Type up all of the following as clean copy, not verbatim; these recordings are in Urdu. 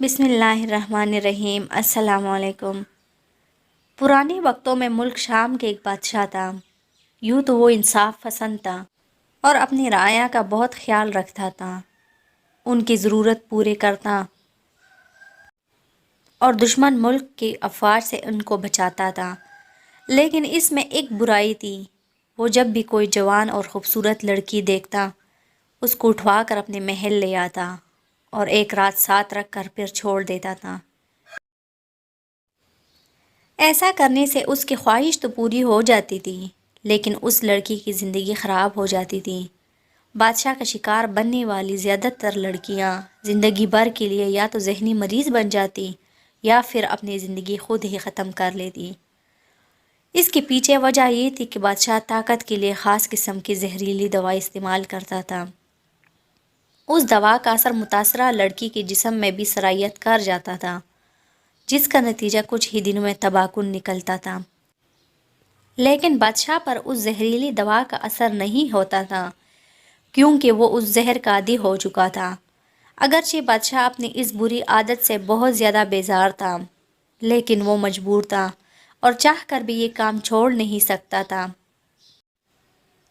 بسم اللہ الرحمن الرحیم۔ السلام علیکم۔ پرانے وقتوں میں ملک شام کے ایک بادشاہ تھا۔ یوں تو وہ انصاف پسند تھا اور اپنی رعایا کا بہت خیال رکھتا تھا، ان کی ضرورت پورے کرتا اور دشمن ملک کے افواج سے ان کو بچاتا تھا۔ لیکن اس میں ایک برائی تھی، وہ جب بھی کوئی جوان اور خوبصورت لڑکی دیکھتا اس کو اٹھوا کر اپنے محل لے آتا اور ایک رات ساتھ رکھ کر پھر چھوڑ دیتا تھا۔ ایسا کرنے سے اس کی خواہش تو پوری ہو جاتی تھی، لیکن اس لڑکی کی زندگی خراب ہو جاتی تھی۔ بادشاہ کا شکار بننے والی زیادہ تر لڑکیاں زندگی بھر کے لیے یا تو ذہنی مریض بن جاتی یا پھر اپنی زندگی خود ہی ختم کر لیتی۔ اس کے پیچھے وجہ یہ تھی کہ بادشاہ طاقت کے لیے خاص قسم کی زہریلی دوا استعمال کرتا تھا۔ اس دوا کا اثر متاثرہ لڑکی کے جسم میں بھی سرایت کر جاتا تھا، جس کا نتیجہ کچھ ہی دنوں میں تباہ کن نکلتا تھا۔ لیکن بادشاہ پر اس زہریلی دوا کا اثر نہیں ہوتا تھا، کیونکہ وہ اس زہر کا عادی ہو چکا تھا۔ اگرچہ بادشاہ اپنی اس بری عادت سے بہت زیادہ بیزار تھا، لیکن وہ مجبور تھا اور چاہ کر بھی یہ کام چھوڑ نہیں سکتا تھا۔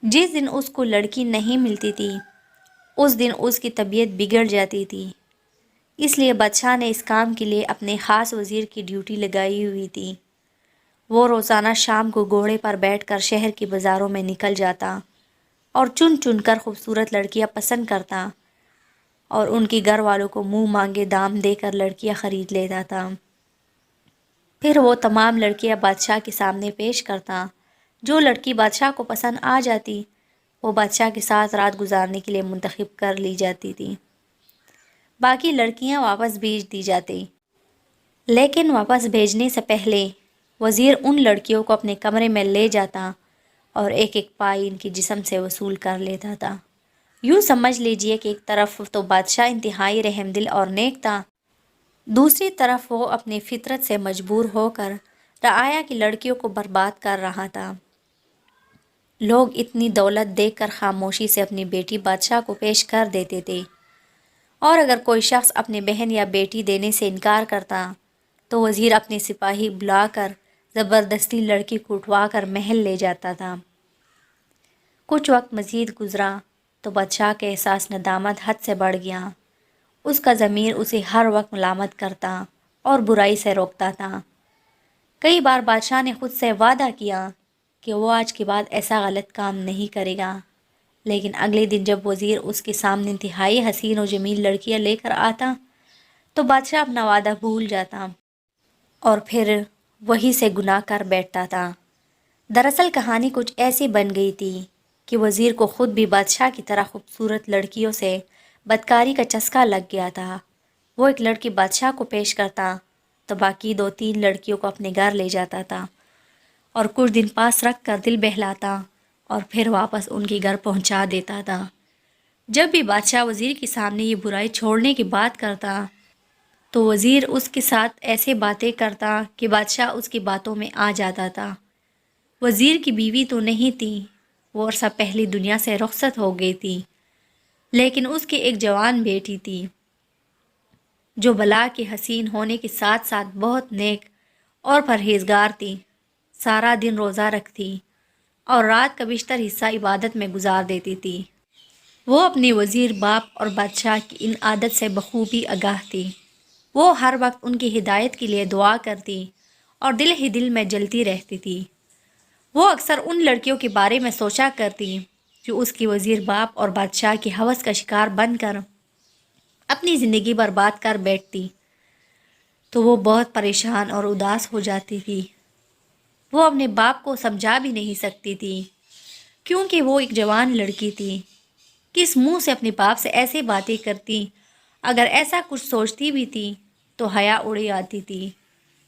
جس دن اس کو لڑکی نہیں ملتی تھی، اس دن اس کی طبیعت بگڑ جاتی تھی۔ اس لیے بادشاہ نے اس کام کے لیے اپنے خاص وزیر کی ڈیوٹی لگائی ہوئی تھی۔ وہ روزانہ شام کو گھوڑے پر بیٹھ کر شہر کی بازاروں میں نکل جاتا اور چن چن کر خوبصورت لڑکیاں پسند کرتا اور ان کے گھر والوں کو منہ مانگے دام دے کر لڑکیاں خرید لیتا تھا۔ پھر وہ تمام لڑکیاں بادشاہ کے سامنے پیش کرتا۔ جو لڑکی بادشاہ کو پسند آ جاتی وہ بادشاہ کے ساتھ رات گزارنے کے لیے منتخب کر لی جاتی تھی۔ باقی لڑکیاں واپس بھیج دی جاتی، لیکن واپس بھیجنے سے پہلے وزیر ان لڑکیوں کو اپنے کمرے میں لے جاتا اور ایک ایک پائی ان کے جسم سے وصول کر لیتا تھا۔ یوں سمجھ لیجئے کہ ایک طرف تو بادشاہ انتہائی رحم دل اور نیک تھا، دوسری طرف وہ اپنی فطرت سے مجبور ہو کر رعایا کی لڑکیوں کو برباد کر رہا تھا۔ لوگ اتنی دولت دیکھ کر خاموشی سے اپنی بیٹی بادشاہ کو پیش کر دیتے تھے، اور اگر کوئی شخص اپنی بہن یا بیٹی دینے سے انکار کرتا تو وزیر اپنے سپاہی بلا کر زبردستی لڑکی کو اٹھوا کر محل لے جاتا تھا۔ کچھ وقت مزید گزرا تو بادشاہ کا احساس ندامت حد سے بڑھ گیا۔ اس کا ضمیر اسے ہر وقت ملامت کرتا اور برائی سے روکتا تھا۔ کئی بار بادشاہ نے خود سے وعدہ کیا کہ وہ آج کے بعد ایسا غلط کام نہیں کرے گا، لیکن اگلے دن جب وزیر اس کے سامنے انتہائی حسین و جمیل لڑکیاں لے کر آتا تو بادشاہ اپنا وعدہ بھول جاتا اور پھر وہی سے گناہ کر بیٹھتا تھا۔ دراصل کہانی کچھ ایسی بن گئی تھی کہ وزیر کو خود بھی بادشاہ کی طرح خوبصورت لڑکیوں سے بدکاری کا چسکا لگ گیا تھا۔ وہ ایک لڑکی بادشاہ کو پیش کرتا تو باقی 2-3 لڑکیوں کو اپنے گھر لے جاتا تھا اور کچھ دن پاس رکھ کر دل بہلاتا اور پھر واپس ان کے گھر پہنچا دیتا تھا۔ جب بھی بادشاہ وزیر کے سامنے یہ برائی چھوڑنے کی بات کرتا تو وزیر اس کے ساتھ ایسے باتیں کرتا کہ بادشاہ اس کی باتوں میں آ جاتا تھا۔ وزیر کی بیوی تو نہیں تھی، وہ عرصہ پہلی دنیا سے رخصت ہو گئی تھی، لیکن اس کی ایک جوان بیٹی تھی جو بلا کے حسین ہونے کے ساتھ ساتھ بہت نیک اور پرہیزگار تھی۔ سارا دن روزہ رکھتی اور رات کا بیشتر حصہ عبادت میں گزار دیتی تھی۔ وہ اپنے وزیر باپ اور بادشاہ کی ان عادت سے بخوبی آگاہ تھی۔ وہ ہر وقت ان کی ہدایت کے لیے دعا کرتی اور دل ہی دل میں جلتی رہتی تھی۔ وہ اکثر ان لڑکیوں کے بارے میں سوچا کرتی جو اس کی وزیر باپ اور بادشاہ کی ہوس کا شکار بن کر اپنی زندگی برباد کر بیٹھتی تو وہ بہت پریشان اور اداس ہو جاتی تھی۔ وہ اپنے باپ کو سمجھا بھی نہیں سکتی تھی، کیونکہ وہ ایک جوان لڑکی تھی۔ کس منہ سے اپنے باپ سے ایسی باتیں کرتی؟ اگر ایسا کچھ سوچتی بھی تھی تو حیا اڑی آتی تھی،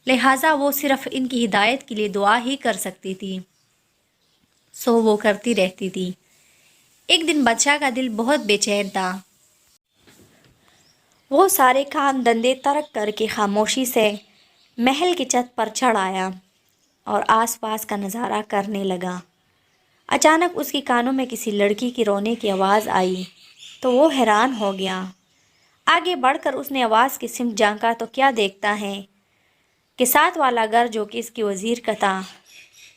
لہٰذا وہ صرف ان کی ہدایت کے لیے دعا ہی کر سکتی تھی، سو وہ کرتی رہتی تھی۔ ایک دن بادشاہ کا دل بہت بے چین تھا۔ وہ سارے کام دھندے ترک کر کے خاموشی سے محل کی چھت پر چڑھ آیا اور آس پاس کا نظارہ کرنے لگا۔ اچانک اس کے کانوں میں کسی لڑکی کی رونے کی آواز آئی تو وہ حیران ہو گیا۔ آگے بڑھ کر اس نے آواز کی سمت جھانکا تو کیا دیکھتا ہے کہ ساتھ والا گھر جو کہ اس کی وزیر کا تھا،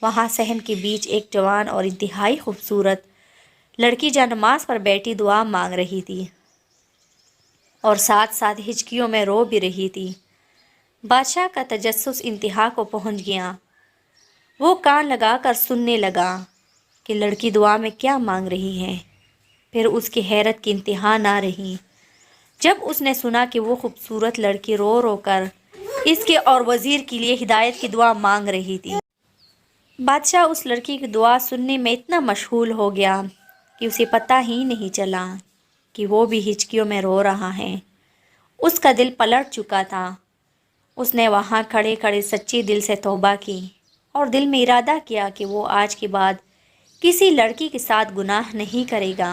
وہاں صحن کے بیچ ایک جوان اور انتہائی خوبصورت لڑکی جو نماز پر بیٹھی دعا مانگ رہی تھی اور ساتھ ساتھ ہچکیوں میں رو بھی رہی تھی۔ بادشاہ کا تجسس انتہا کو پہنچ گیا۔ وہ کان لگا کر سننے لگا کہ لڑکی دعا میں کیا مانگ رہی ہے۔ پھر اس کی حیرت کی انتہا نہ رہی جب اس نے سنا کہ وہ خوبصورت لڑکی رو رو کر اس کے اور وزیر کے لیے ہدایت کی دعا مانگ رہی تھی۔ بادشاہ اس لڑکی کی دعا سننے میں اتنا مشغول ہو گیا کہ اسے پتہ ہی نہیں چلا کہ وہ بھی ہچکیوں میں رو رہا ہے۔ اس کا دل پلٹ چکا تھا۔ اس نے وہاں کھڑے کھڑے سچی دل سے توبہ کی اور دل میں ارادہ کیا کہ وہ آج کے بعد کسی لڑکی کے ساتھ گناہ نہیں کرے گا،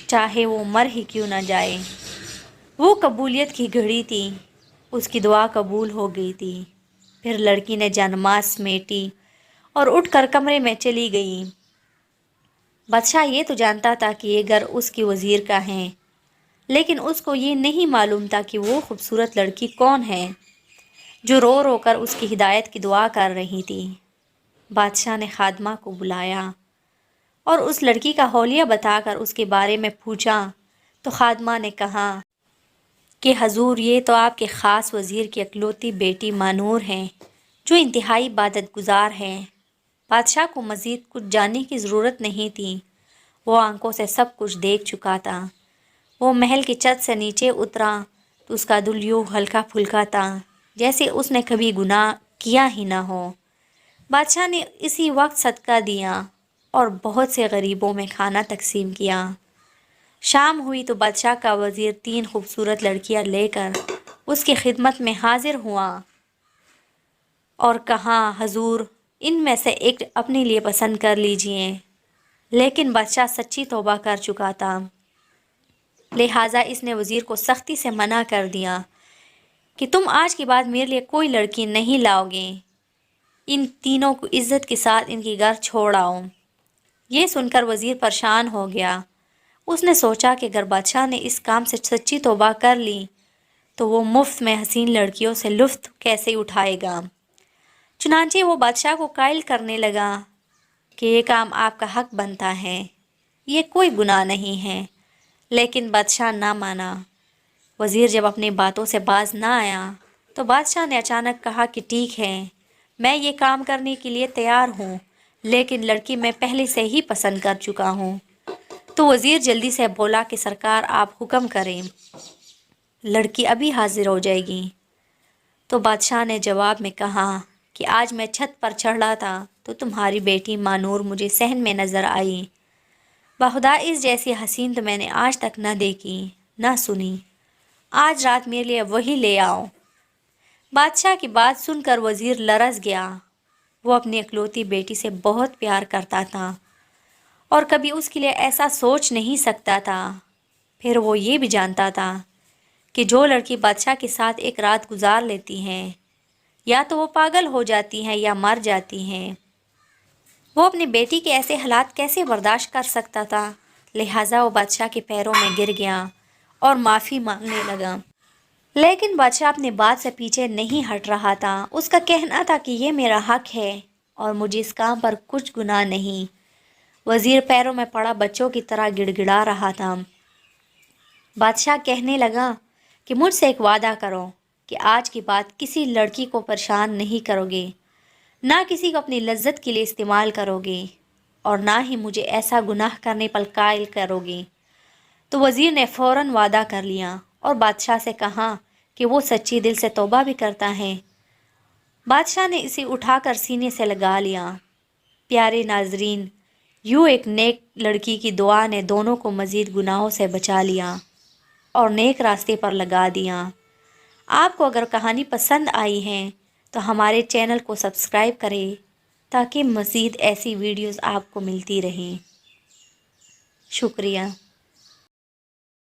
چاہے وہ مر ہی کیوں نہ جائے۔ وہ قبولیت کی گھڑی تھی، اس کی دعا قبول ہو گئی تھی۔ پھر لڑکی نے جانماز سمیٹی اور اٹھ کر کمرے میں چلی گئی۔ بادشاہ یہ تو جانتا تھا کہ یہ گھر اس کی وزیر کا ہے، لیکن اس کو یہ نہیں معلوم تھا کہ وہ خوبصورت لڑکی کون ہے جو رو رو کر اس کی ہدایت کی دعا کر رہی تھی۔ بادشاہ نے خادمہ کو بلایا اور اس لڑکی کا حولیہ بتا کر اس کے بارے میں پوچھا تو خادمہ نے کہا کہ حضور، یہ تو آپ کے خاص وزیر کی اکلوتی بیٹی مانور ہے جو انتہائی عبادت گزار ہے۔ بادشاہ کو مزید کچھ جاننے کی ضرورت نہیں تھی، وہ آنکھوں سے سب کچھ دیکھ چکا تھا۔ وہ محل کی چھت سے نیچے اترا تو اس کا دل یوں ہلکا پھلکا تھا جیسے اس نے کبھی گناہ کیا ہی نہ ہو۔ بادشاہ نے اسی وقت صدقہ دیا اور بہت سے غریبوں میں کھانا تقسیم کیا۔ شام ہوئی تو بادشاہ کا وزیر 3 خوبصورت لڑکیاں لے کر اس کی خدمت میں حاضر ہوا اور کہا، حضور، ان میں سے ایک اپنے لیے پسند کر لیجئے۔ لیکن بادشاہ سچی توبہ کر چکا تھا، لہٰذا اس نے وزیر کو سختی سے منع کر دیا کہ تم آج کے بعد میرے لیے کوئی لڑکی نہیں لاؤ گے، ان تینوں کو عزت کے ساتھ ان کے گھر چھوڑ آؤ۔ یہ سن کر وزیر پریشان ہو گیا۔ اس نے سوچا کہ اگر بادشاہ نے اس کام سے سچی توبہ کر لی تو وہ مفت میں حسین لڑکیوں سے لطف کیسے اٹھائے گا۔ چنانچہ وہ بادشاہ کو قائل کرنے لگا کہ یہ کام آپ کا حق بنتا ہے، یہ کوئی گناہ نہیں ہے۔ لیکن بادشاہ نہ مانا۔ وزیر جب اپنی باتوں سے باز نہ آیا تو بادشاہ نے اچانک کہا کہ ٹھیک ہے، میں یہ کام کرنے کے لیے تیار ہوں، لیکن لڑکی میں پہلے سے ہی پسند کر چکا ہوں۔ تو وزیر جلدی سے بولا کہ سرکار آپ حکم کریں، لڑکی ابھی حاضر ہو جائے گی۔ تو بادشاہ نے جواب میں کہا کہ آج میں چھت پر چڑھ رہا تھا تو تمہاری بیٹی مانور مجھے صحن میں نظر آئی۔ بخدا اس جیسی حسین تو میں نے آج تک نہ دیکھی نہ سنی، آج رات میرے لیے وہی لے آؤ۔ بادشاہ کی بات سن کر وزیر لرز گیا۔ وہ اپنی اکلوتی بیٹی سے بہت پیار کرتا تھا اور کبھی اس کے لیے ایسا سوچ نہیں سکتا تھا۔ پھر وہ یہ بھی جانتا تھا کہ جو لڑکی بادشاہ کے ساتھ ایک رات گزار لیتی ہیں یا تو وہ پاگل ہو جاتی ہیں یا مر جاتی ہیں۔ وہ اپنی بیٹی کے ایسے حالات کیسے برداشت کر سکتا تھا؟ لہٰذا وہ بادشاہ کے پیروں میں گر گیا اور معافی مانگنے لگا۔ لیکن بادشاہ اپنی بات سے پیچھے نہیں ہٹ رہا تھا۔ اس کا کہنا تھا کہ یہ میرا حق ہے اور مجھے اس کام پر کچھ گناہ نہیں۔ وزیر پیروں میں پڑا بچوں کی طرح گڑ گڑا رہا تھا۔ بادشاہ کہنے لگا کہ مجھ سے ایک وعدہ کرو کہ آج کے بعد کسی لڑکی کو پریشان نہیں کرو گے، نہ کسی کو اپنی لذت کے لیے استعمال کرو گے اور نہ ہی مجھے ایسا گناہ کرنے پر قائل کرو گے۔ تو وزیر نے فوراً وعدہ کر لیا اور بادشاہ سے کہا کہ وہ سچی دل سے توبہ بھی کرتا ہے۔ بادشاہ نے اسے اٹھا کر سینے سے لگا لیا۔ پیارے ناظرین، یوں ایک نیک لڑکی کی دعا نے دونوں کو مزید گناہوں سے بچا لیا اور نیک راستے پر لگا دیا۔ آپ کو اگر کہانی پسند آئی ہے تو ہمارے چینل کو سبسکرائب کریں تاکہ مزید ایسی ویڈیوز آپ کو ملتی رہیں۔ شکریہ۔